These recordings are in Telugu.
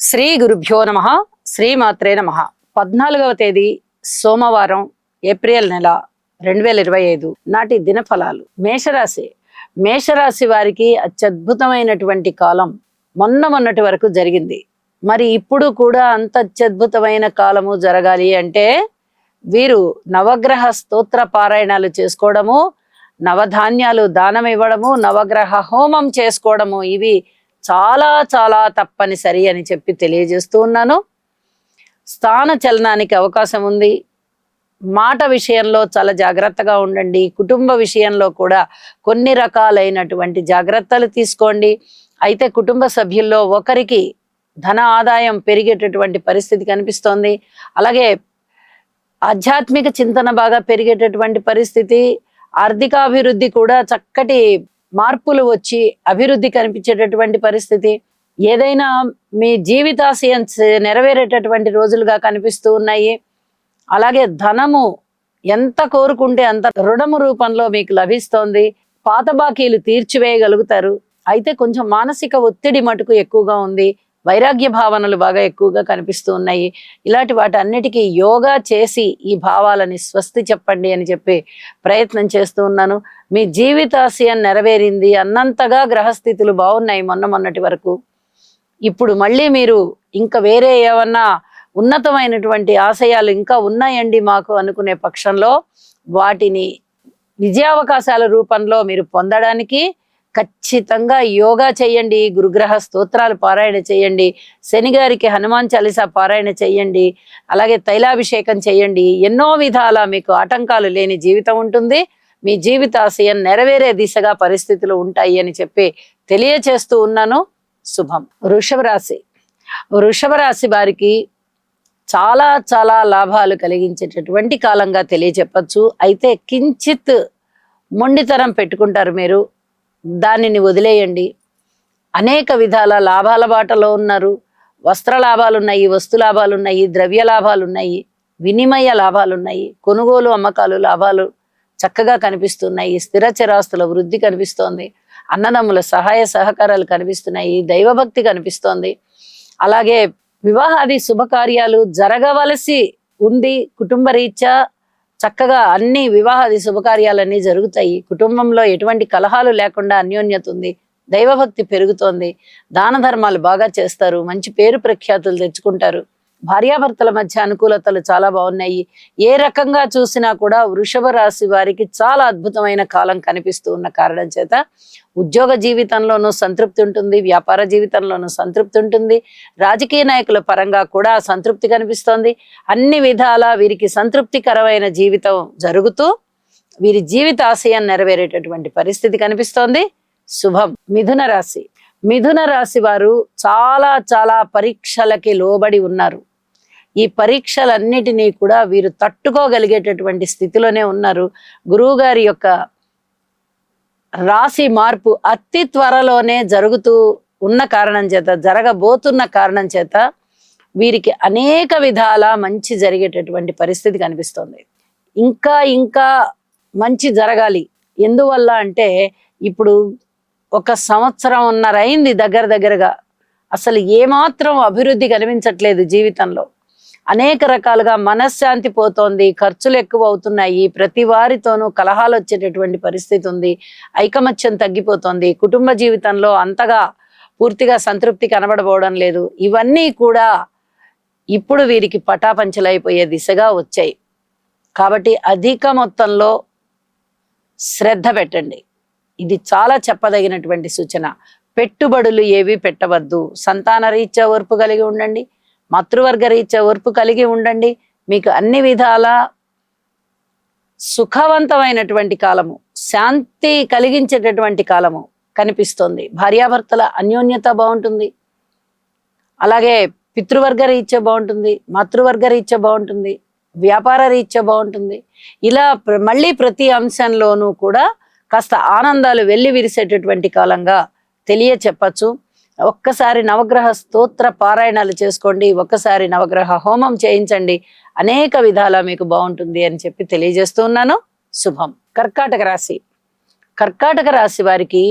శ్రీ గురుభ్యో నమ. శ్రీమాత్రే నమ. 14వ తేదీ సోమవారం, ఏప్రిల్ నెల 2025 నాటి దినఫలాలు. మేషరాశి వారికి అత్యద్భుతమైనటువంటి కాలం మొన్నటి వరకు జరిగింది. మరి ఇప్పుడు కూడా అంత అత్యద్భుతమైన కాలము జరగాలి అంటే వీరు నవగ్రహ స్తోత్ర పారాయణాలు చేసుకోవడము, నవధాన్యాలు దానం ఇవ్వడము, నవగ్రహ హోమం చేసుకోవడము, ఇవి చాలా చాలా తప్పనిసరి అని చెప్పి తెలియజేస్తూ ఉన్నాను. స్థాన చలనానికి అవకాశం ఉంది. మాట విషయంలో చాలా జాగ్రత్తగా ఉండండి. కుటుంబ విషయంలో కూడా కొన్ని రకాలైనటువంటి జాగ్రత్తలు తీసుకోండి. అయితే కుటుంబ సభ్యుల్లో ఒకరికి ధన ఆదాయం పెరిగేటటువంటి పరిస్థితి కనిపిస్తోంది. అలాగే ఆధ్యాత్మిక చింతన బాగా పెరిగేటటువంటి పరిస్థితి, ఆర్థికాభివృద్ధి కూడా చక్కటి మార్పులు వచ్చి అభివృద్ధి కనిపించేటటువంటి పరిస్థితి, ఏదైనా మీ జీవితాశయం నెరవేరేటటువంటి రోజులుగా కనిపిస్తూ ఉన్నాయి. అలాగే ధనము ఎంత కోరుకుంటే అంత రుణము రూపంలో మీకు లభిస్తోంది. పాత బాకీలు తీర్చివేయగలుగుతారు. అయితే కొంచెం మానసిక ఒత్తిడి మటుకు ఎక్కువగా ఉంది. వైరాగ్య భావనలు బాగా ఎక్కువగా కనిపిస్తూ ఉన్నాయి. ఇలాంటి వాటన్నిటికీ యోగా చేసి ఈ భావాలని స్వస్తి చెప్పండి అని చెప్పి ప్రయత్నం చేస్తూ ఉన్నాను. మీ జీవితాశయం నెరవేరింది అన్నంతగా గ్రహస్థితులు బాగున్నాయి మొన్నటి వరకు. ఇప్పుడు మళ్ళీ మీరు ఇంకా వేరే ఏమన్నా ఉన్నతమైనటువంటి ఆశయాలు ఇంకా ఉన్నాయండి మాకు అనుకునే పక్షంలో వాటిని విజయావకాశాల రూపంలో మీరు పొందడానికి ఖచ్చితంగా యోగా చేయండి, గురుగ్రహ స్తోత్రాలు పారాయణ చేయండి, శనిగారికి హనుమాన్ చాలీసా పారాయణ చేయండి, అలాగే తైలాభిషేకం చేయండి. ఎన్నో విధాల మీకు ఆటంకాలు లేని జీవితం ఉంటుంది. మీ జీవితాశయం నెరవేరే దిశగా పరిస్థితులు ఉంటాయి అని చెప్పి తెలియచేస్తూ ఉన్నాను. శుభం. వృషభ రాశి వారికి చాలా చాలా లాభాలు కలిగించేటటువంటి కాలంగా తెలియచెప్పచ్చు. అయితే కించిత్ మొండితనం పెట్టుకుంటారు మీరు, దానిని వదిలేయండి. అనేక విధాల లాభాల బాటలో ఉన్నారు. వస్త్ర లాభాలు ఉన్నాయి, వస్తు లాభాలు ఉన్నాయి, ద్రవ్య లాభాలు ఉన్నాయి, వినిమయ లాభాలు ఉన్నాయి, కొనుగోలు అమ్మకాలు లాభాలు చక్కగా కనిపిస్తున్నాయి. స్థిర చిరాస్తుల వృద్ధి కనిపిస్తోంది. అన్నదమ్ముల సహాయ సహకారాలు కనిపిస్తున్నాయి. దైవభక్తి కనిపిస్తోంది. అలాగే వివాహాది శుభకార్యాలు జరగవలసి ఉంది. కుటుంబ రీత్యా చక్కగా అన్ని వివాహాది శుభకార్యాలన్నీ జరుగుతాయి. కుటుంబంలో ఎటువంటి కలహాలు లేకుండా అన్యోన్యత ఉంది. దైవభక్తి పెరుగుతోంది. దాన ధర్మాలు బాగా చేస్తారు. మంచి పేరు ప్రఖ్యాతులు తెచ్చుకుంటారు. భార్యాభర్తల మధ్య అనుకూలతలు చాలా బాగున్నాయి. ఏ రకంగా చూసినా కూడా వృషభ రాశి వారికి చాలా అద్భుతమైన కాలం కనిపిస్తూ ఉన్న కారణం చేత ఉద్యోగ జీవితంలోనూ సంతృప్తి ఉంటుంది, వ్యాపార జీవితంలోనూ సంతృప్తి ఉంటుంది, రాజకీయ నాయకుల పరంగా కూడా సంతృప్తి కనిపిస్తోంది. అన్ని విధాల వీరికి సంతృప్తికరమైన జీవితం జరుగుతూ వీరి జీవిత ఆశయం నెరవేరేటటువంటి పరిస్థితి కనిపిస్తోంది. శుభం. మిథున రాశి వారు చాలా చాలా పరీక్షలకి లోబడి ఉన్నారు. ఈ పరీక్షలన్నిటినీ కూడా వీరు తట్టుకోగలిగేటటువంటి స్థితిలోనే ఉన్నారు. గురువు గారి యొక్క రాశి మార్పు అతి త్వరలోనే జరుగుతూ ఉన్న కారణం చేత, జరగబోతున్న కారణం చేత వీరికి అనేక విధాల మంచి జరిగేటటువంటి పరిస్థితి కనిపిస్తోంది. ఇంకా మంచి జరగాలి. ఎందువల్ల అంటే ఇప్పుడు 1 సంవత్సరంన్నర అయింది దగ్గరగా. అసలు ఏమాత్రం అభివృద్ధి కనిపించట్లేదు జీవితంలో. అనేక రకాలుగా మనశ్శాంతి పోతోంది, ఖర్చులు ఎక్కువ అవుతున్నాయి, ప్రతి వారితోనూ కలహాలు వచ్చేటటువంటి పరిస్థితి ఉంది, ఐకమత్యం తగ్గిపోతోంది, కుటుంబ జీవితంలో అంతగా పూర్తిగా సంతృప్తి కనబడబోవడం లేదు. ఇవన్నీ కూడా ఇప్పుడు వీరికి పటాపంచలైపోయే దిశగా వచ్చాయి. కాబట్టి అధిక మొత్తంలో శ్రద్ధ పెట్టండి. ఇది చాలా చెప్పదగినటువంటి సూచన. పెట్టుబడులు ఏవి పెట్టవద్దు. సంతాన రీత్యా ఓర్పు కలిగి ఉండండి, మాతృవర్గ రీత్యా ఓర్పు కలిగి ఉండండి. మీకు అన్ని విధాల సుఖవంతమైనటువంటి కాలము, శాంతి కలిగించేటటువంటి కాలము కనిపిస్తోంది. భార్యాభర్తల అన్యోన్యత బాగుంటుంది. అలాగే పితృవర్గ రీత్యా బాగుంటుంది, మాతృవర్గ రీత్యా బాగుంటుంది, వ్యాపార రీత్యా బాగుంటుంది. ఇలా మళ్ళీ ప్రతి అంశంలోనూ కూడా కాస్త ఆనందాలు వెళ్ళి విరిసేటటువంటి కాలంగా తెలియచెప్పచ్చు. ఒక్కసారి నవగ్రహ స్తోత్ర పారాయణాలు చేసుకోండి, ఒక్కసారి నవగ్రహ హోమం చేయించండి. అనేక విధాల మీకు బాగుంటుంది అని చెప్పి తెలియజేస్తూ ఉన్నాను. శుభం. కర్కాటక రాశి వారికి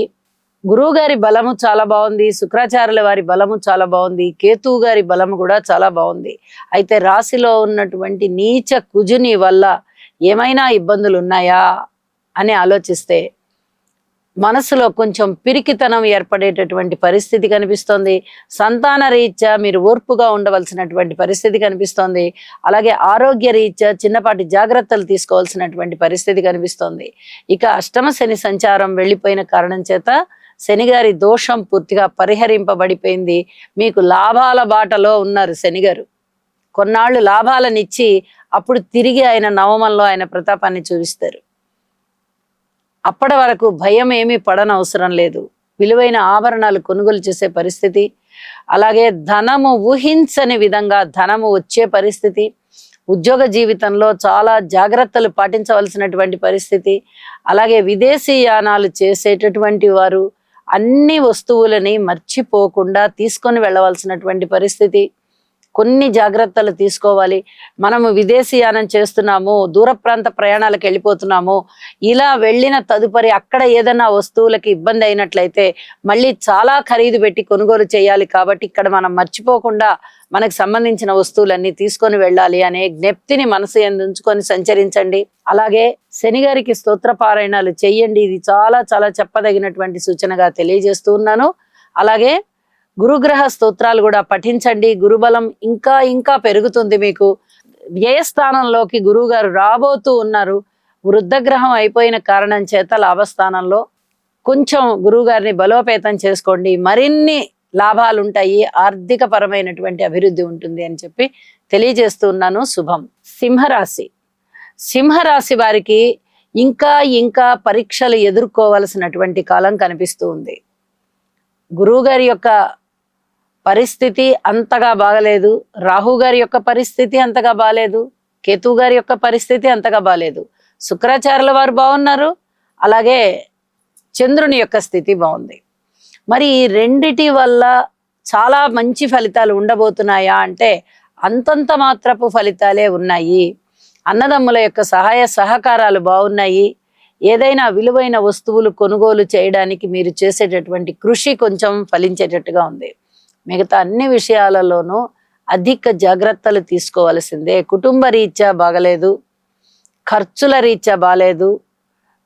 గురువు గారి బలము చాలా బాగుంది, శుక్రాచార్యుల వారి బలము చాలా బాగుంది, కేతువు గారి బలము కూడా చాలా బాగుంది. అయితే రాశిలో ఉన్నటువంటి నీచ కుజుని వల్ల ఏమైనా ఇబ్బందులు ఉన్నాయా అని ఆలోచిస్తే మనసులో కొంచెం పిరికితనం ఏర్పడేటటువంటి పరిస్థితి కనిపిస్తోంది. సంతాన రీత్యా మీరు ఓర్పుగా ఉండవలసినటువంటి పరిస్థితి కనిపిస్తోంది. అలాగే ఆరోగ్య రీత్యా చిన్నపాటి జాగ్రత్తలు తీసుకోవాల్సినటువంటి పరిస్థితి కనిపిస్తోంది. ఇక అష్టమ శని సంచారం వెళ్ళిపోయిన కారణం చేత శనిగారి దోషం పూర్తిగా పరిహరింపబడిపోయింది. మీకు లాభాల బాటలో ఉన్నారు శనిగారు. కొన్నాళ్ళు లాభాలనిచ్చి అప్పుడు తిరిగి ఆయన నవమంలో ఆయన ప్రతాపాన్ని చూపిస్తారు. అప్పటి వరకు భయం ఏమీ పడనవసరం లేదు. విలువైన ఆభరణాలు కొనుగోలు చేసే పరిస్థితి, అలాగే ధనము ఊహించని విధంగా ధనము వచ్చే పరిస్థితి, ఉద్యోగ జీవితంలో చాలా జాగ్రత్తలు పాటించవలసినటువంటి పరిస్థితి, అలాగే విదేశీ యానాలు చేసేటటువంటి వారు అన్ని వస్తువులని మర్చిపోకుండా తీసుకొని వెళ్ళవలసినటువంటి పరిస్థితి. కొన్ని జాగ్రత్తలు తీసుకోవాలి. మనము విదేశీయానం చేస్తున్నాము, దూర ప్రాంత ప్రయాణాలకు వెళ్ళిపోతున్నాము, ఇలా వెళ్ళిన తదుపరి అక్కడ ఏదైనా వస్తువులకి ఇబ్బంది అయినట్లయితే మళ్ళీ చాలా ఖరీదు పెట్టి కొనుగోలు చేయాలి. కాబట్టి ఇక్కడ మనం మర్చిపోకుండా మనకు సంబంధించిన వస్తువులన్నీ తీసుకొని వెళ్ళాలి అనే జ్ఞప్తిని మనసు ఉంచుకొని సంచరించండి. అలాగే శనిగారికి స్తోత్ర పారాయణాలు చెయ్యండి. ఇది చాలా చాలా చెప్పదగినటువంటి సూచనగా తెలియజేస్తూ ఉన్నాను. అలాగే గురుగ్రహ స్తోత్రాలు కూడా పఠించండి. గురుబలం ఇంకా ఇంకా పెరుగుతుంది. మీకు వ్యయస్థానంలోకి గురువు గారు రాబోతూ ఉన్నారు. వృద్ధగ్రహం అయిపోయిన కారణం చేత లాభస్థానంలో కొంచెం గురువు గారిని బలోపేతం చేసుకోండి. మరిన్ని లాభాలు ఉంటాయి, ఆర్థిక పరమైనటువంటి అభివృద్ధి ఉంటుంది అని చెప్పి తెలియజేస్తూ ఉన్నాను. శుభం. సింహరాశి. సింహరాశి వారికి ఇంకా ఇంకా పరీక్షలు ఎదుర్కోవలసినటువంటి కాలం కనిపిస్తూ ఉంది. గురువు గారి యొక్క పరిస్థితి అంతగా బాగలేదు, రాహు గారి యొక్క పరిస్థితి అంతగా బాగలేదు, కేతు గారి యొక్క పరిస్థితి అంతగా బాగలేదు. శుక్రాచార్యుల వారు బాగున్నారు, అలాగే చంద్రుని యొక్క స్థితి బాగుంది. మరి ఈ రెండిటి వల్ల చాలా మంచి ఫలితాలు ఉండబోతున్నాయా అంటే అంతంత మాత్రపు ఫలితాలే ఉన్నాయి. అన్నదమ్ముల యొక్క సహాయ సహకారాలు బాగున్నాయి. ఏదైనా విలువైన వస్తువులు కొనుగోలు చేయడానికి మీరు చేసేటటువంటి కృషి కొంచెం ఫలించేటట్టుగా ఉంది. మిగతా అన్ని విషయాలలోనూ అధిక జాగ్రత్తలు తీసుకోవాల్సిందే. కుటుంబ రీత్యా బాగలేదు, ఖర్చుల రీత్యా బాగలేదు,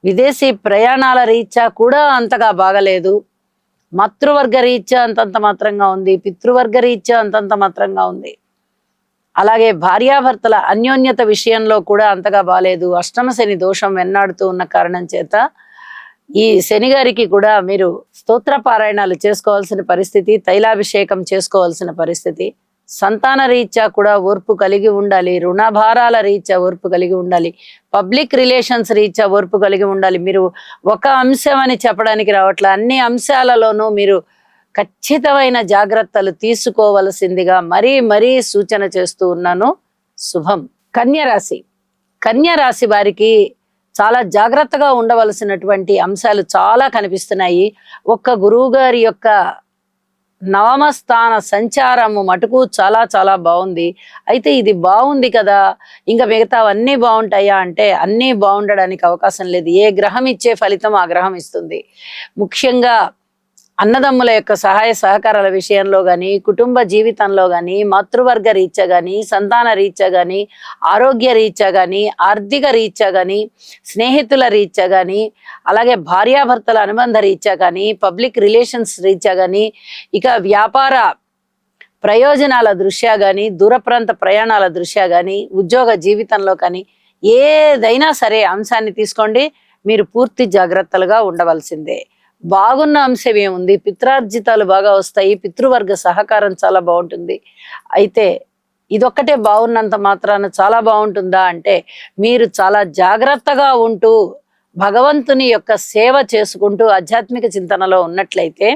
విదేశీ ప్రయాణాల రీత్యా కూడా అంతగా బాగలేదు, మాతృవర్గ రీత్యా అంతంత మాత్రంగా ఉంది, పితృవర్గ రీత్యా అంతంత మాత్రంగా ఉంది. అలాగే భార్యాభర్తల అన్యోన్యత విషయంలో కూడా అంతగా బాలేదు. అష్టమ శని దోషం వెన్నాడుతూ ఉన్న కారణం చేత ఈ శనిగారికి కూడా మీరు స్తోత్ర పారాయణాలు చేసుకోవాల్సిన పరిస్థితి, తైలాభిషేకం చేసుకోవాల్సిన పరిస్థితి. సంతాన రీత్యా కూడా ఓర్పు కలిగి ఉండాలి, రుణభారాల రీత్యా ఓర్పు కలిగి ఉండాలి, పబ్లిక్ రిలేషన్స్ రీత్యా ఓర్పు కలిగి ఉండాలి. మీరు ఒక అంశం అని చెప్పడానికి రావట్లే, అన్ని అంశాలలోనూ మీరు ఖచ్చితమైన జాగ్రత్తలు తీసుకోవలసిందిగా మరీ మరీ సూచన చేస్తూ ఉన్నాను. శుభం. కన్యరాశి. కన్యరాశి వారికి చాలా జాగ్రత్తగా ఉండవలసినటువంటి అంశాలు చాలా కనిపిస్తున్నాయి. ఒక్క గురువు గారి యొక్క నవమ స్థాన సంచారము మటుకు చాలా చాలా బాగుంది. అయితే ఇది బాగుంది కదా, ఇంకా మిగతావన్నీ బాగుంటాయా అంటే అన్నీ బాగుండడానికి అవకాశం లేదు. ఏ గ్రహం ఇచ్చే ఫలితం ఆ గ్రహం ఇస్తుంది. ముఖ్యంగా అన్నదమ్ముల యొక్క సహాయ సహకారాల విషయంలో కానీ, కుటుంబ జీవితంలో కానీ, మాతృవర్గ రీత్యా కానీ, సంతాన రీత్యా కానీ, ఆరోగ్య రీత్యా కానీ, ఆర్థిక రీత్యా కానీ, స్నేహితుల రీత్యా కానీ, అలాగే భార్యాభర్తల అనుబంధ రీత్యా కానీ, పబ్లిక్ రిలేషన్స్ రీత్యా కానీ, ఇక వ్యాపార ప్రయోజనాల దృష్ట్యా కానీ, దూర ప్రాంత ప్రయాణాల దృష్ట్యా కానీ, ఉద్యోగ జీవితంలో కానీ ఏదైనా సరే అంశాన్ని తీసుకోండి, మీరు పూర్తి జాగ్రత్తలుగా ఉండవలసిందే. బాగున్న అంశం ఏముంది, పిత్రార్జితాలు బాగా వస్తాయి, పితృవర్గ సహకారం చాలా బాగుంటుంది. అయితే ఇదొక్కటే బాగున్నంత మాత్రాన చాలా బాగుంటుందా అంటే మీరు చాలా జాగ్రత్తగా ఉంటూ భగవంతుని యొక్క సేవ చేసుకుంటూ ఆధ్యాత్మిక చింతనలో ఉన్నట్లయితే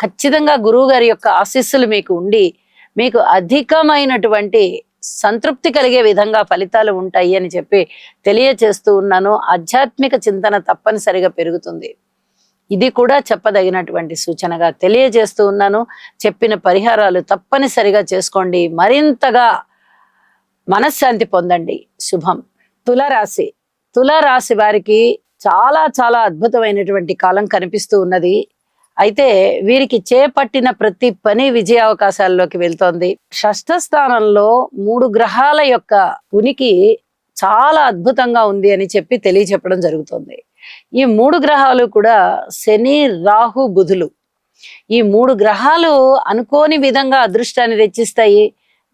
ఖచ్చితంగా గురువు గారి యొక్క ఆశీస్సులు మీకు ఉండి మీకు అధికమైనటువంటి సంతృప్తి కలిగే విధంగా ఫలితాలు ఉంటాయి అని చెప్పి తెలియచేస్తూ ఉన్నాను. ఆధ్యాత్మిక చింతన తప్పనిసరిగా పెరుగుతుంది. ఇది కూడా చెప్పదగినటువంటి సూచనగా తెలియజేస్తూ ఉన్నాను. చెప్పిన పరిహారాలు తప్పనిసరిగా చేసుకోండి, మరింతగా మనశ్శాంతి పొందండి. శుభం. తులారాశి. తులారాశి వారికి చాలా చాలా అద్భుతమైనటువంటి కాలం కనిపిస్తూ ఉన్నది. అయితే వీరికి చేపట్టిన ప్రతి పని విజయ అవకాశాల్లోకి వెళ్తోంది. షష్ఠ స్థానంలో 3 గ్రహాల యొక్క ఉనికి చాలా అద్భుతంగా ఉంది అని చెప్పి తెలియచెప్పడం జరుగుతుంది. ఈ 3 గ్రహాలు కూడా శని, రాహు, బుధులు. ఈ 3 గ్రహాలు అనుకోని విధంగా అదృష్టాన్ని తెచ్చిస్తాయి,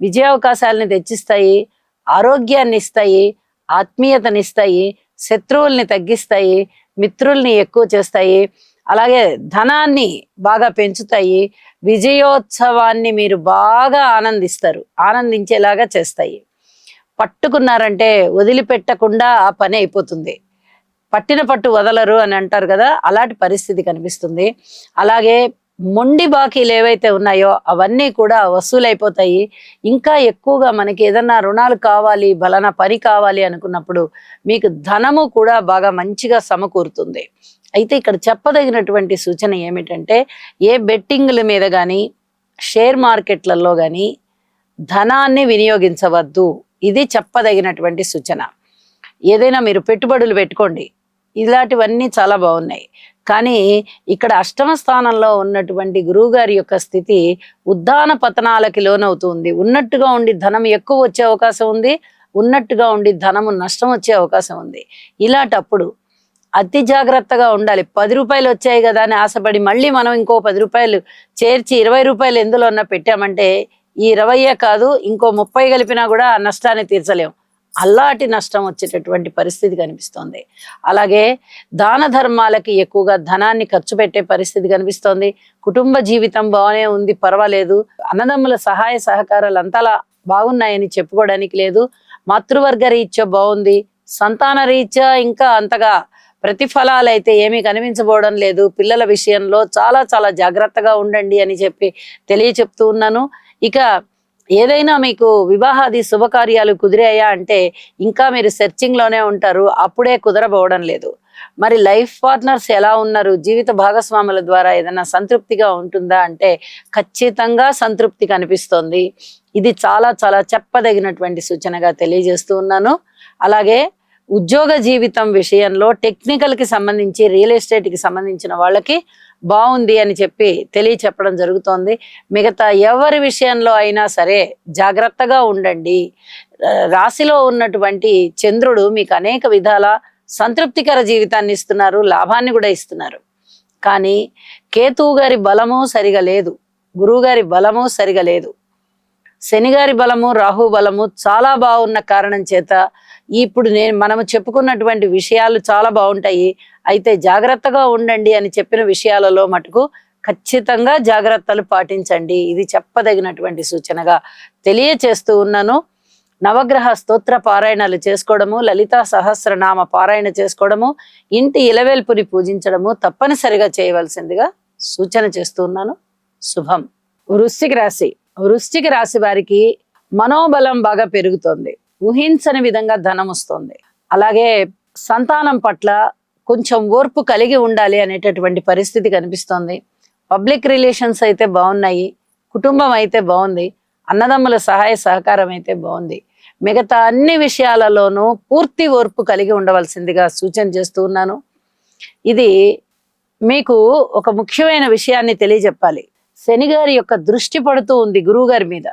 విజయావకాశాలని తెచ్చిస్తాయి, ఆరోగ్యాన్ని ఇస్తాయి, ఆత్మీయతనిస్తాయి, శత్రువుల్ని తగ్గిస్తాయి, మిత్రుల్ని ఎక్కువ చేస్తాయి, అలాగే ధనాన్ని బాగా పెంచుతాయి, విజయోత్సవాన్ని మీరు బాగా ఆనందించేలాగా చేస్తాయి. పట్టుకున్నారంటే వదిలిపెట్టకుండా ఆ పని అయిపోతుంది. పట్టిన పట్టు వదలరు అని అంటారు కదా, అలాంటి పరిస్థితి కనిపిస్తుంది. అలాగే మొండి బాకీలు ఏవైతే ఉన్నాయో అవన్నీ కూడా వసూలైపోతాయి. ఇంకా ఎక్కువగా మనకి ఏదన్నా రుణాలు కావాలి, బలానా పని కావాలి అనుకున్నప్పుడు మీకు ధనము కూడా బాగా మంచిగా సమకూరుతుంది. అయితే ఇక్కడ చెప్పదగినటువంటి సూచన ఏమిటంటే, ఏ బెట్టింగ్ల మీద కానీ షేర్ మార్కెట్లలో కానీ ధనాన్ని వినియోగించవద్దు. ఇది చెప్పదగినటువంటి సూచన. ఏదైనా మీరు పెట్టుబడులు పెట్టుకోండి, ఇలాంటివన్నీ చాలా బాగున్నాయి. కానీ ఇక్కడ అష్టమ స్థానంలో ఉన్నటువంటి గురువు గారి యొక్క స్థితి ఉద్దాన పతనాలకి లోనవుతుంది. ఉన్నట్టుగా ఉండి ధనం ఎక్కువ వచ్చే అవకాశం ఉంది, ఉన్నట్టుగా ఉండి ధనము నష్టం వచ్చే అవకాశం ఉంది. ఇలాంటప్పుడు అతి జాగ్రత్తగా ఉండాలి. 10 రూపాయలు వచ్చాయి కదా అని ఆశపడి మళ్ళీ మనం ఇంకో 10 రూపాయలు చేర్చి 20 రూపాయలు ఎందులో ఉన్నా పెట్టామంటే ఈ 20 కాదు ఇంకో 30 కలిపినా కూడా ఆ నష్టాన్ని తీర్చలేం. అలాంటి నష్టం వచ్చేటటువంటి పరిస్థితి కనిపిస్తోంది. అలాగే దాన ధర్మాలకి ఎక్కువగా ధనాన్ని ఖర్చు పెట్టే పరిస్థితి కనిపిస్తోంది. కుటుంబ జీవితం బాగానే ఉంది, పర్వాలేదు. అన్నదమ్ముల సహాయ సహకారాలు అంతలా బాగున్నాయని చెప్పుకోవడానికి లేదు. మాతృవర్గ రీత్యా బాగుంది, సంతాన రీత్యా ఇంకా అంతగా ప్రతిఫలాలు అయితే ఏమీ కనిపించబోవడం లేదు. పిల్లల విషయంలో చాలా చాలా జాగ్రత్తగా ఉండండి అని చెప్పి తెలియచెప్తూ ఉన్నాను. ఇక ఏదైనా మీకు వివాహాది శుభకార్యాలు కుదిరాయా అంటే ఇంకా మీరు సెర్చింగ్ లోనే ఉంటారు, అప్పుడే కుదరబోవడం లేదు. మరి లైఫ్ పార్ట్నర్స్ ఎలా ఉన్నారు, జీవిత భాగస్వాముల ద్వారా ఏదైనా సంతృప్తిగా ఉంటుందా అంటే ఖచ్చితంగా సంతృప్తి కనిపిస్తోంది. ఇది చాలా చాలా చెప్పదగినటువంటి సూచనగా తెలియజేస్తూ ఉన్నాను. అలాగే ఉద్యోగ జీవితం విషయంలో టెక్నికల్ కి సంబంధించి రియల్ ఎస్టేట్ కి సంబంధించిన వాళ్ళకి బాగుంది అని చెప్పి తెలియచెప్పడం జరుగుతోంది. మిగతా ఎవరి విషయంలో అయినా సరే జాగ్రత్తగా ఉండండి. రాశిలో ఉన్నటువంటి చంద్రుడు మీకు అనేక విధాల సంతృప్తికర జీవితాన్ని ఇస్తున్నారు, లాభాన్ని కూడా ఇస్తున్నారు. కానీ కేతువు గారి బలము సరిగా లేదు, గురువు గారి బలము సరిగా లేదు, శని గారి బలము, రాహు బలము చాలా బాగున్న కారణం చేత ఇప్పుడు మనము చెప్పుకున్నటువంటి విషయాలు చాలా బాగుంటాయి. అయితే జాగ్రత్తగా ఉండండి అని చెప్పిన విషయాలలో మటుకు ఖచ్చితంగా జాగ్రత్తలు పాటించండి. ఇది చెప్పదగినటువంటి సూచనగా తెలియచేస్తూ ఉన్నాను. నవగ్రహ స్తోత్ర పారాయణాలు చేసుకోవడము, లలితా సహస్రనామ పారాయణ చేసుకోవడము, ఇంటి ఇలవేల్పుని పూజించడము తప్పనిసరిగా చేయవలసిందిగా సూచన చేస్తూ ఉన్నాను. శుభం. వృశ్చిక రాశి వారికి మనోబలం బాగా పెరుగుతోంది, ఊహించని విధంగా ధనం వస్తుంది. అలాగే సంతానం పట్ల కొంచెం ఓర్పు కలిగి ఉండాలి అనేటటువంటి పరిస్థితి కనిపిస్తోంది. పబ్లిక్ రిలేషన్స్ అయితే బాగున్నాయి, కుటుంబం అయితే బాగుంది, అన్నదమ్ముల సహాయ సహకారం అయితే బాగుంది. మిగతా అన్ని విషయాలలోనూ పూర్తి ఓర్పు కలిగి ఉండవలసిందిగా సూచన చేస్తూ ఉన్నాను. ఇది మీకు ఒక ముఖ్యమైన విషయాన్ని తెలియజెప్పాలి. శని గారి యొక్క దృష్టి పడుతూ ఉంది గురువు గారి మీద.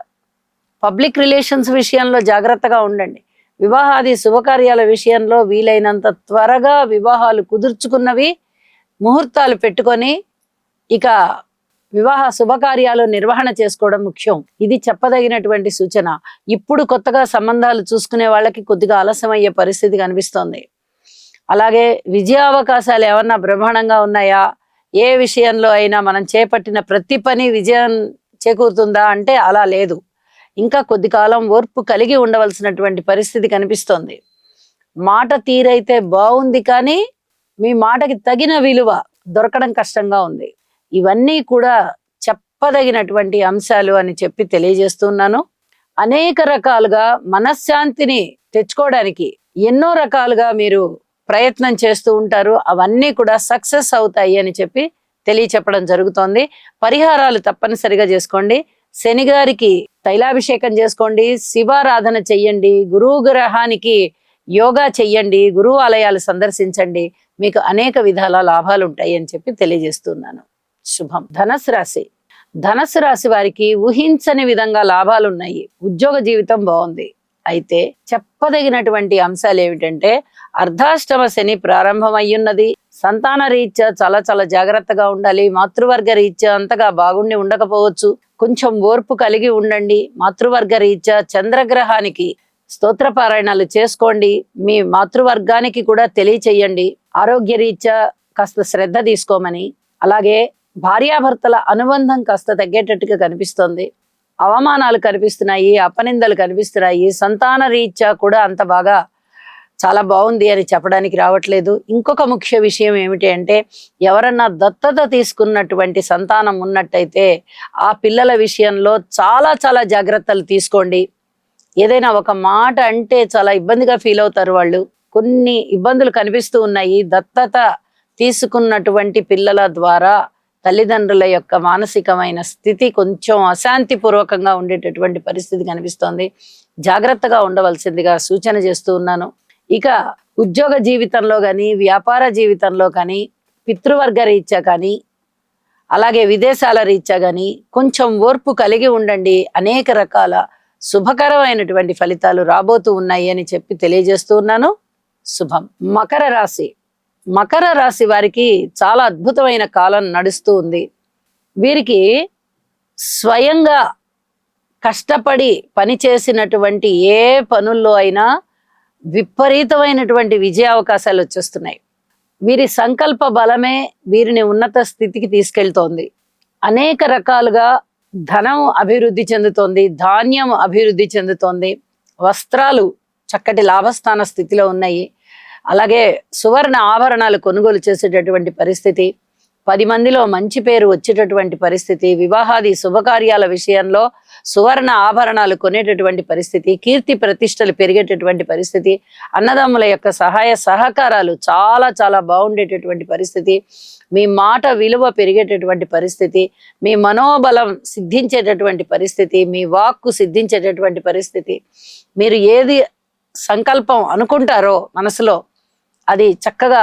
పబ్లిక్ రిలేషన్స్ విషయంలో జాగ్రత్తగా ఉండండి. వివాహాది శుభకార్యాల విషయంలో వీలైనంత త్వరగా వివాహాలు కుదుర్చుకున్నవి ముహూర్తాలు పెట్టుకొని ఇక వివాహ శుభకార్యాలు నిర్వహణ చేసుకోవడం ముఖ్యం. ఇది చెప్పదగినటువంటి సూచన. ఇప్పుడు కొత్తగా సంబంధాలు చూసుకునే వాళ్ళకి కొద్దిగా ఆలస్యమయ్యే పరిస్థితి కనిపిస్తోంది. అలాగే విజయావకాశాలు ఏమన్నా బ్రహ్మాండంగా ఉన్నాయా, ఏ విషయంలో అయినా మనం చేపట్టిన ప్రతి పని విజయం చేకూరుతుందా అంటే అలా లేదు. ఇంకా కొద్ది కాలం ఓర్పు కలిగి ఉండవలసినటువంటి పరిస్థితి కనిపిస్తోంది. మాట తీరైతే బాగుంది, కానీ మీ మాటకి తగిన విలువ దొరకడం కష్టంగా ఉంది. ఇవన్నీ కూడా చెప్పదగినటువంటి అంశాలు అని చెప్పి తెలియజేస్తున్నాను. అనేక రకాలుగా మనశ్శాంతిని తెచ్చుకోవడానికి ఎన్నో రకాలుగా మీరు ప్రయత్నం చేస్తూ ఉంటారు. అవన్నీ కూడా సక్సెస్ అవుతాయి అని చెప్పి తెలియచెప్పడం జరుగుతోంది. పరిహారాలు తప్పనిసరిగా చేసుకోండి. శని గారికి తైలాభిషేకం చేసుకోండి, శివారాధన చెయ్యండి, గురువు గ్రహానికి యోగా చెయ్యండి, గురువు ఆలయాలు సందర్శించండి. మీకు అనేక విధాల లాభాలు ఉంటాయి అని చెప్పి తెలియజేస్తున్నాను. శుభం. ధనస్సు రాశి. ధనస్సు రాశి వారికి ఊహించని విధంగా లాభాలు ఉన్నాయి. ఉద్యోగ జీవితం బాగుంది. అయితే చెప్పదగినటువంటి అంశాలు ఏమిటంటే అర్ధాష్టమ శని ప్రారంభమయ్యున్నది. సంతాన రీత్యా చాలా చాలా జాగ్రత్తగా ఉండాలి. మాతృవర్గ రీత్యా అంతగా బాగుండి ఉండకపోవచ్చు. కొంచెం ఓర్పు కలిగి ఉండండి. మాతృవర్గ రీత్యా చంద్రగ్రహానికి స్తోత్ర పారాయణాలు చేసుకోండి. మీ మాతృవర్గానికి కూడా తెలియచేయండి. ఆరోగ్య రీత్యా కాస్త శ్రద్ధ తీసుకోమని. అలాగే భార్యాభర్తల అనుబంధం కాస్త తగ్గేటట్టుగా కనిపిస్తోంది. అవమానాలు కనిపిస్తున్నాయి, అపనిందలు కనిపిస్తున్నాయి. సంతాన రీత్యా కూడా అంత బాగా చాలా బాగుంది అని చెప్పడానికి రావట్లేదు. ఇంకొక ముఖ్య విషయం ఏమిటి అంటే ఎవరన్నా దత్తత తీసుకున్నటువంటి సంతానం ఉన్నట్టయితే ఆ పిల్లల విషయంలో చాలా చాలా జాగ్రత్తలు తీసుకోండి. ఏదైనా ఒక మాట అంటే చాలా ఇబ్బందిగా ఫీల్ అవుతారు వాళ్ళు. కొన్ని ఇబ్బందులు కనిపిస్తూ ఉన్నాయి. దత్తత తీసుకున్నటువంటి పిల్లల ద్వారా తల్లిదండ్రుల యొక్క మానసికమైన స్థితి కొంచెం అశాంతిపూర్వకంగా ఉండేటటువంటి పరిస్థితి కనిపిస్తోంది. జాగ్రత్తగా ఉండవలసిందిగా సూచన చేస్తూ ఉన్నాను. ఇక ఉద్యోగ జీవితంలో కానీ, వ్యాపార జీవితంలో కానీ, పితృవర్గ రీత్యా కానీ, అలాగే విదేశాల రీత్యా కానీ కొంచెం ఓర్పు కలిగి ఉండండి. అనేక రకాల శుభకరమైనటువంటి ఫలితాలు రాబోతూ ఉన్నాయి అని చెప్పి తెలియజేస్తూ ఉన్నాను. శుభం. మకర రాశి. మకర రాశి వారికి చాలా అద్భుతమైన కాలం నడుస్తూ ఉంది. వీరికి స్వయంగా కష్టపడి పనిచేసినటువంటి ఏ పనుల్లో అయినా విపరీతమైనటువంటి విజయ అవకాశాలు వచ్చేస్తున్నాయి. వీరి సంకల్ప బలమే వీరిని ఉన్నత స్థితికి తీసుకెళ్తోంది. అనేక రకాలుగా ధనం అభివృద్ధి చెందుతోంది, ధాన్యం అభివృద్ధి చెందుతోంది, వస్త్రాలు చక్కటి లాభస్థాన స్థితిలో ఉన్నాయి. అలాగే సువర్ణ ఆభరణాలు కొనుగోలు చేసేటటువంటి పరిస్థితి, 10 మందిలో మంచి పేరు వచ్చేటటువంటి పరిస్థితి, వివాహాది శుభకార్యాల విషయంలో సువర్ణ ఆభరణాలు కొనేటటువంటి పరిస్థితి, కీర్తి ప్రతిష్టలు పెరిగేటటువంటి పరిస్థితి, అన్నదమ్ముల యొక్క సహాయ సహకారాలు చాలా చాలా బాగుండేటటువంటి పరిస్థితి, మీ మాట విలువ పెరిగేటటువంటి పరిస్థితి, మీ మనోబలం సిద్ధించేటటువంటి పరిస్థితి, మీ వాక్కు సిద్ధించేటటువంటి పరిస్థితి, మీరు ఏది సంకల్పం అనుకుంటారో మనసులో అది చక్కగా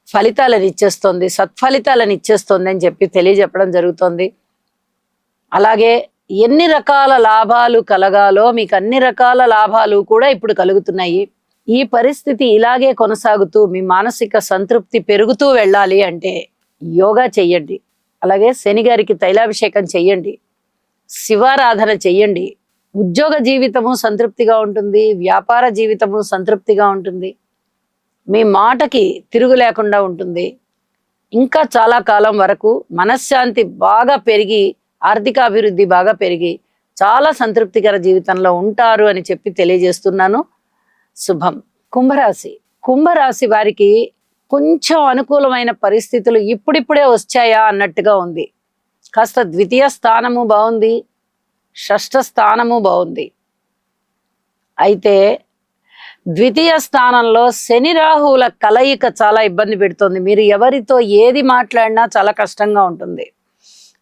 ఫలితాలను ఇచ్చేస్తుంది, సత్ఫలితాలను ఇచ్చేస్తుంది అని చెప్పి తెలియజెప్పడం జరుగుతుంది. అలాగే ఎన్ని రకాల లాభాలు కలగాలో మీకు అన్ని రకాల లాభాలు కూడా ఇప్పుడు కలుగుతున్నాయి. ఈ పరిస్థితి ఇలాగే కొనసాగుతూ మీ మానసిక సంతృప్తి పెరుగుతూ వెళ్ళాలి అంటే యోగా చెయ్యండి. అలాగే శని గారికి తైలాభిషేకం చెయ్యండి, శివారాధన చెయ్యండి. ఉద్యోగ జీవితము సంతృప్తిగా ఉంటుంది, వ్యాపార జీవితము సంతృప్తిగా ఉంటుంది, మీ మాటకి తిరుగు లేకుండా ఉంటుంది. ఇంకా చాలా కాలం వరకు మనశ్శాంతి బాగా పెరిగి, ఆర్థిక అభివృద్ధి బాగా పెరిగి చాలా సంతృప్తికర జీవితంలో ఉంటారు అని చెప్పి తెలియజేస్తున్నాను. శుభం. కుంభరాశి. కుంభరాశి వారికి కొంచెం అనుకూలమైన పరిస్థితులు ఇప్పుడిప్పుడే వచ్చాయా అన్నట్టుగా ఉంది. కాస్త ద్వితీయ స్థానము బాగుంది, షష్ఠ స్థానము బాగుంది. అయితే ద్వితీయ స్థానంలో శని రాహువుల కలయిక చాలా ఇబ్బంది పెడుతుంది. మీరు ఎవరితో ఏది మాట్లాడినా చాలా కష్టంగా ఉంటుంది.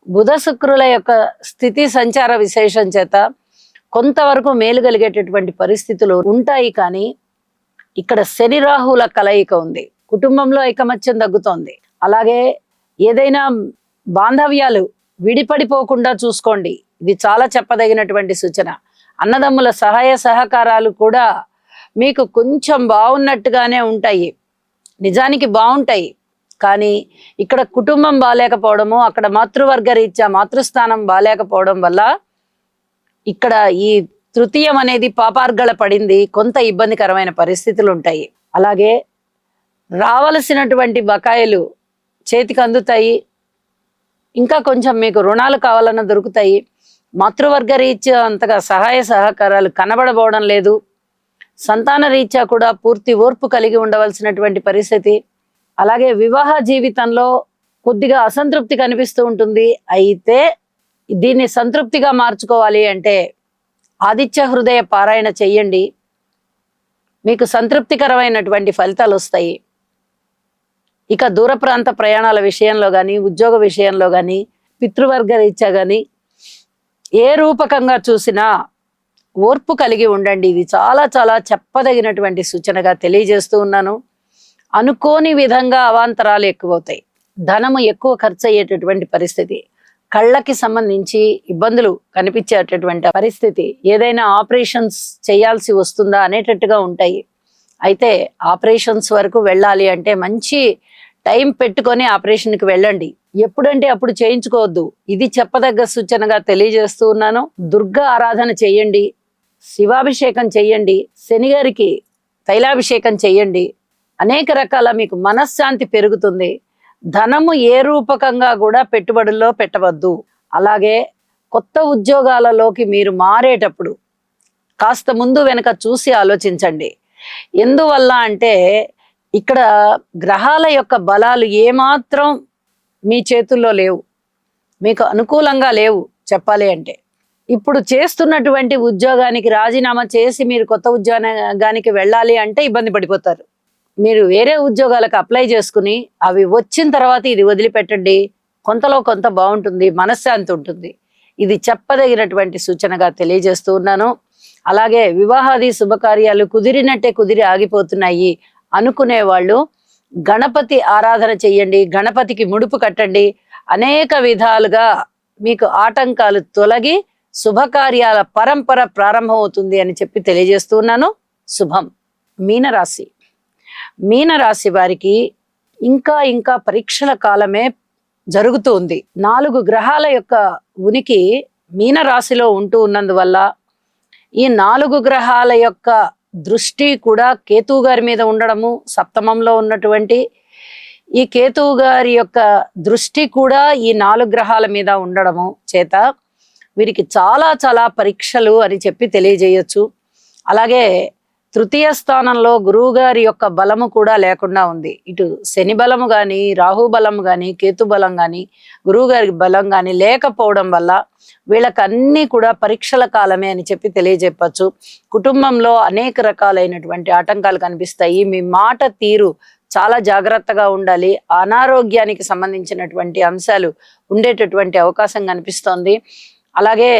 బుధ శుక్రుల యొక్క స్థితి సంచార విశేషం చేత కొంతవరకు మేలు కలిగేటటువంటి పరిస్థితులు ఉంటాయి. కానీ ఇక్కడ శని రాహువుల కలయిక ఉంది. కుటుంబంలో ఐకమత్యం తగ్గుతోంది. అలాగే ఏదైనా బాంధవ్యాలు విడిపడిపోకుండా చూసుకోండి. ఇది చాలా చెప్పదగినటువంటి సూచన. అన్నదమ్ముల సహాయ సహకారాలు కూడా మీకు కొంచెం బాగున్నట్టుగానే ఉంటాయి, నిజానికి బాగుంటాయి. కానీ ఇక్కడ కుటుంబం బాలేకపోవడము, అక్కడ మాతృవర్గ రీత్యా మాతృస్థానం బాలేకపోవడం వల్ల ఇక్కడ ఈ తృతీయం అనేది పాపార్గళ పడింది. కొంత ఇబ్బందికరమైన పరిస్థితులు ఉంటాయి. అలాగే రావలసినటువంటి బకాయిలు చేతికి అందుతాయి. ఇంకా కొంచెం మీకు రుణాలు కావాలన్నా దొరుకుతాయి. మాతృవర్గ రీత్యా అంతగా సహాయ సహకారాలు కనబడబోవడం లేదు. సంతాన రీత్యా కూడా పూర్తి ఓర్పు కలిగి ఉండవలసినటువంటి పరిస్థితి. అలాగే వివాహ జీవితంలో కొద్దిగా అసంతృప్తి కనిపిస్తూ ఉంటుంది. అయితే దీన్ని సంతృప్తిగా మార్చుకోవాలి అంటే ఆదిత్య హృదయ పారాయణ చెయ్యండి. మీకు సంతృప్తికరమైనటువంటి ఫలితాలు వస్తాయి. ఇక దూర ప్రాంత ప్రయాణాల విషయంలో కానీ, ఉద్యోగ విషయంలో కానీ, పితృవర్గ రీత్యా కానీ ఏ రూపకంగా చూసినా ఓర్పు కలిగి ఉండండి. ఇది చాలా చాలా చెప్పదగినటువంటి సూచనగా తెలియజేస్తూ ఉన్నాను. అనుకోని విధంగా అవాంతరాలు ఎక్కువవుతాయి. ధనము ఎక్కువ ఖర్చు అయ్యేటటువంటి పరిస్థితి, కళ్ళకి సంబంధించి ఇబ్బందులు కనిపించేటటువంటి పరిస్థితి, ఏదైనా ఆపరేషన్స్ చేయాల్సి వస్తుందా అనేటట్టుగా ఉంటాయి. అయితే ఆపరేషన్స్ వరకు వెళ్ళాలి అంటే మంచి టైం పెట్టుకొని ఆపరేషన్కి వెళ్ళండి. ఎప్పుడంటే అప్పుడు చేయించుకోవద్దు. ఇది చెప్పదగ్గ సూచనగా తెలియజేస్తూ ఉన్నాను. దుర్గా ఆరాధన చెయ్యండి, శివాభిషేకం చెయ్యండి, శనిగారికి తైలాభిషేకం చెయ్యండి. అనేక రకాల మీకు మనశ్శాంతి పెరుగుతుంది. ధనము ఏ రూపకంగా కూడా పెట్టుబడుల్లో పెట్టవద్దు. అలాగే కొత్త ఉద్యోగాలలోకి మీరు మారేటప్పుడు కాస్త ముందు వెనక చూసి ఆలోచించండి. ఎందువల్ల అంటే ఇక్కడ గ్రహాల యొక్క బలాలు ఏమాత్రం మీ చేతుల్లో లేవు, మీకు అనుకూలంగా లేవు చెప్పాలి అంటే. ఇప్పుడు చేస్తున్నటువంటి ఉద్యోగానికి రాజీనామా చేసి మీరు కొత్త ఉద్యోగానికి వెళ్ళాలి అంటే ఇబ్బంది పడిపోతారు. మీరు వేరే ఉద్యోగాలకు అప్లై చేసుకుని అవి వచ్చిన తర్వాత ఇది వదిలిపెట్టండి, కొంతలో కొంత బాగుంటుంది, మనశ్శాంతి ఉంటుంది. ఇది చెప్పదగినటువంటి సూచనగా తెలియజేస్తూ ఉన్నాను. అలాగే వివాహాది శుభకార్యాలు కుదిరినట్టే కుదిరి ఆగిపోతున్నాయి అనుకునే వాళ్ళు గణపతి ఆరాధన చెయ్యండి, గణపతికి ముడుపు కట్టండి. అనేక విధాలుగా మీకు ఆటంకాలు తొలగి శుభకార్యాల పరంపర ప్రారంభమవుతుంది అని చెప్పి తెలియజేస్తూ ఉన్నాను. శుభం. మీనరాశి. మీనరాశి వారికి ఇంకా ఇంకా పరీక్షల కాలమే జరుగుతుంది. 4 గ్రహాల యొక్క ఉనికి మీనరాశిలో ఉంటూ ఉన్నందువల్ల ఈ 4 గ్రహాల యొక్క దృష్టి కూడా కేతువు గారి మీద ఉండడము, సప్తమంలో ఉన్నటువంటి ఈ కేతువు గారి యొక్క దృష్టి కూడా ఈ 4 గ్రహాల మీద ఉండడము చేత వీరికి చాలా చాలా పరీక్షలు అని చెప్పి తెలియజేయచ్చు. అలాగే తృతీయ స్థానంలో గురువు గారి యొక్క బలము కూడా లేకుండా ఉంది. ఇటు శని బలము కానీ, రాహు బలము కానీ, కేతు బలం కానీ, గురువు గారి బలం కానీ లేకపోవడం వల్ల వీళ్ళకి అన్నీ కూడా పరీక్షల కాలమే అని చెప్పి తెలియజెప్పచ్చు. కుటుంబంలో అనేక రకాలైనటువంటి ఆటంకాలు కనిపిస్తాయి. మీ మాట తీరు చాలా జాగ్రత్తగా ఉండాలి. అనారోగ్యానికి సంబంధించినటువంటి అంశాలు ఉండేటటువంటి అవకాశం కనిపిస్తోంది. అలాగే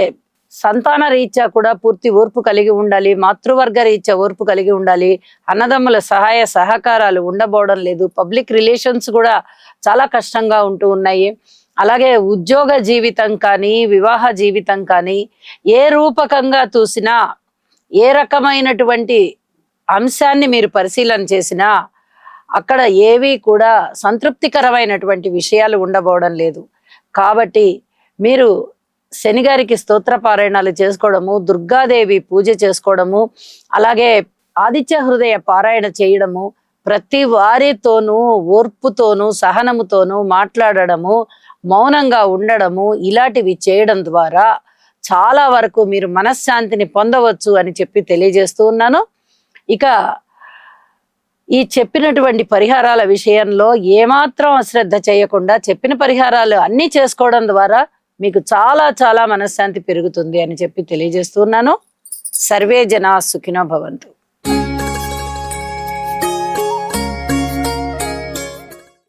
సంతాన రీత్యా కూడా పూర్తి ఓర్పు కలిగి ఉండాలి, మాతృవర్గ రీత్యా ఓర్పు కలిగి ఉండాలి. అన్నదమ్ముల సహాయ సహకారాలు ఉండబోవడం లేదు. పబ్లిక్ రిలేషన్స్ కూడా చాలా కష్టంగా ఉంటూ ఉన్నాయి. అలాగే ఉద్యోగ జీవితం కానీ, వివాహ జీవితం కానీ ఏ రూపకంగా చూసినా, ఏ రకమైనటువంటి అంశాన్ని మీరు పరిశీలన చేసినా అక్కడ ఏవి కూడా సంతృప్తికరమైనటువంటి విషయాలు ఉండబోవడం లేదు. కాబట్టి మీరు శనిగారికి స్తోత్ర పారాయణాలు చేసుకోవడము, దుర్గాదేవి పూజ చేసుకోవడము, అలాగే ఆదిత్య హృదయ పారాయణ చేయడము, ప్రతి వారితోనూ ఓర్పుతోనూ సహనముతోనూ మాట్లాడడము, మౌనంగా ఉండడము, ఇలాంటివి చేయడం ద్వారా చాలా వరకు మీరు మనశ్శాంతిని పొందవచ్చు అని చెప్పి తెలియజేస్తూ ఉన్నాను. ఇక ఈ చెప్పినటువంటి పరిహారాల విషయంలో ఏమాత్రం అశ్రద్ధ చేయకుండా చెప్పిన పరిహారాలు అన్నీ చేసుకోవడం ద్వారా మీకు చాలా చాలా మనశ్శాంతి పెరుగుతుంది అని చెప్పి తెలియజేస్తున్నాను. సర్వే జనా సుఖినో భవంతు.